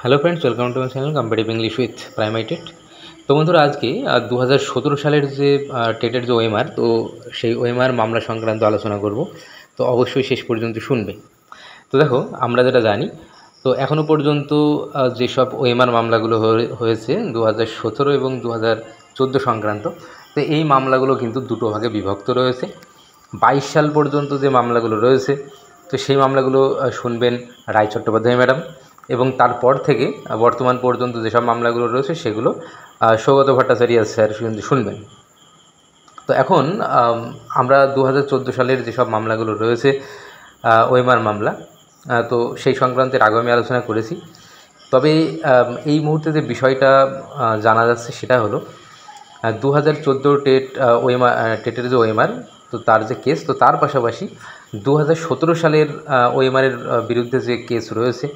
Hello friends, welcome to my channel competitive English with primary TET. তো বন্ধুরা, আজকে 2017 সালের যে টেটের যে ওএমআর, তো সেই ওএমআর মামলা সংক্রান্ত আলোচনা করব। তো অবশ্যই শেষ পর্যন্ত শুনবে। তো দেখো, আমরা যেটা জানি, তো এখনও পর্যন্ত যেসব ওএমআর মামলাগুলো হয়েছে 2017 এবং 2014 সংক্রান্ত, তো এই মামলাগুলো কিন্তু দুটো ভাগে বিভক্ত রয়েছে। 22 সাল পর্যন্ত যে মামলাগুলো রয়েছে, তো সেই মামলাগুলো শুনবেন রায় চট্টোপাধ্যায় ম্যাডাম, এবং তারপর থেকে বর্তমান পর্যন্ত যেসব মামলাগুলো রয়েছে সেগুলো সৌগত ভট্টাচার্য স্যার শুনবেন। তো এখন আমরা 2014 সালের যেসব মামলাগুলো রয়েছে ওএমআর মামলা, তো সেই সংক্রান্তের আগে আমি আলোচনা করেছি। তবে এই মুহূর্তে যে বিষয়টা জানা যাচ্ছে সেটা হলো 2014 ওএমআর টেটের যে ওএমআর, তো তার যে কেস, তো তার পাশাপাশি 2017 সালের ওএমআরের বিরুদ্ধে যে কেস রয়েছে,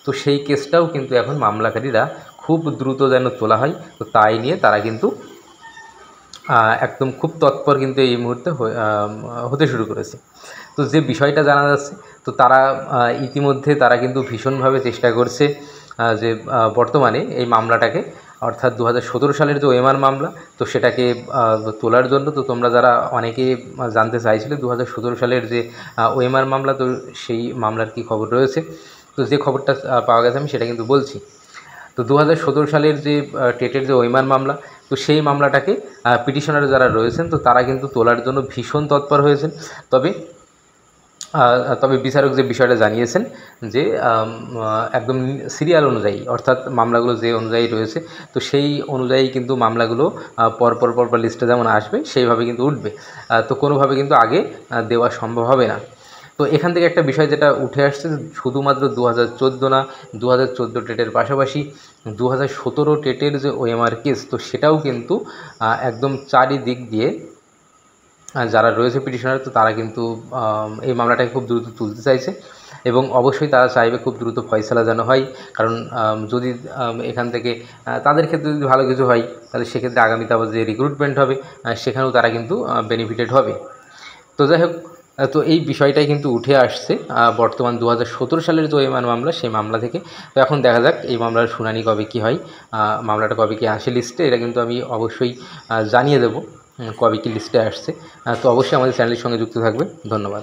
তো সেই কেসটাও কিন্তু এখন মামলাকারীরা খুব দ্রুত যেন তোলা হয়, তো তাই নিয়ে তারা কিন্তু একদম খুব তৎপর কিন্তু এই মুহূর্তে হতে শুরু করেছে। তো যে বিষয়টা জানা যাচ্ছে, তো তারা ইতিমধ্যে তারা কিন্তু ভীষণভাবে চেষ্টা করছে যে বর্তমানে এই মামলাটাকে, অর্থাৎ 2017 সালের যে ওএমআর মামলা, তো সেটাকে তোলার জন্য। তো তোমরা যারা অনেকে জানতে চাইছিলে 2017 সালের যে ওএমআর মামলা, তো সেই মামলার কী খবর রয়েছে, তো যে খবরটা পাওয়া গেছে আমি সেটা কিন্তু বলছি। তো 2017 সালের যে টেটের যে ওএমআর মামলা, তো সেই মামলাটাকে পিটিশনার যারা রয়েছেন, তো তারা কিন্তু তোলার জন্য ভীষণ তৎপর হয়েছেন। তবে বিচারক যে বিষয়টা জানিয়েছেন যে একদম সিরিয়াল অনুযায়ী, অর্থাৎ মামলাগুলো যে অনুযায়ী রয়েছে, তো সেই অনুযায়ী কিন্তু মামলাগুলো পরপর লিস্টে যেমন আসবে সেইভাবে কিন্তু উঠবে। তো কোনোভাবে কিন্তু আগে দেওয়া সম্ভব হবে না। তো এখান থেকে একটা বিষয় যেটা উঠে আসছে, শুধুমাত্র 2014 না, 2014 টেটের পাশাপাশি 2017 টেটের যে ওএমআর কেস, তো সেটাও কিন্তু একদম চারিদিক দিয়ে যারা রয়েছে পিটিশনার, তো তারা কিন্তু এই মামলাটাকে খুব দ্রুত তুলতে চাইছে, এবং অবশ্যই তারা চাইবে খুব দ্রুত ফয়সালা যেন হয়। কারণ যদি এখান থেকে তাদের ক্ষেত্রে যদি ভালো কিছু হয়, তাহলে সেক্ষেত্রে আগামীতে আবার যে রিক্রুটমেন্ট হবে সেখানেও তারা কিন্তু বেনিফিটেড হবে। তো যাই হোক, তো এই বিষয়টাই কিন্তু উঠে আসছে বর্তমান 2017 সালের যে ওএমআর মামলা, সেই মামলা থেকে। তো এখন দেখা যাক এই মামলার শুনানি কবে কী হয়, মামলাটা কবে কী আসে লিস্টে, এটা কিন্তু আমি অবশ্যই জানিয়ে দেবো কবে কী লিস্টে আসছে। তো অবশ্যই আমাদের চ্যানেলের সঙ্গে যুক্ত থাকবে। ধন্যবাদ।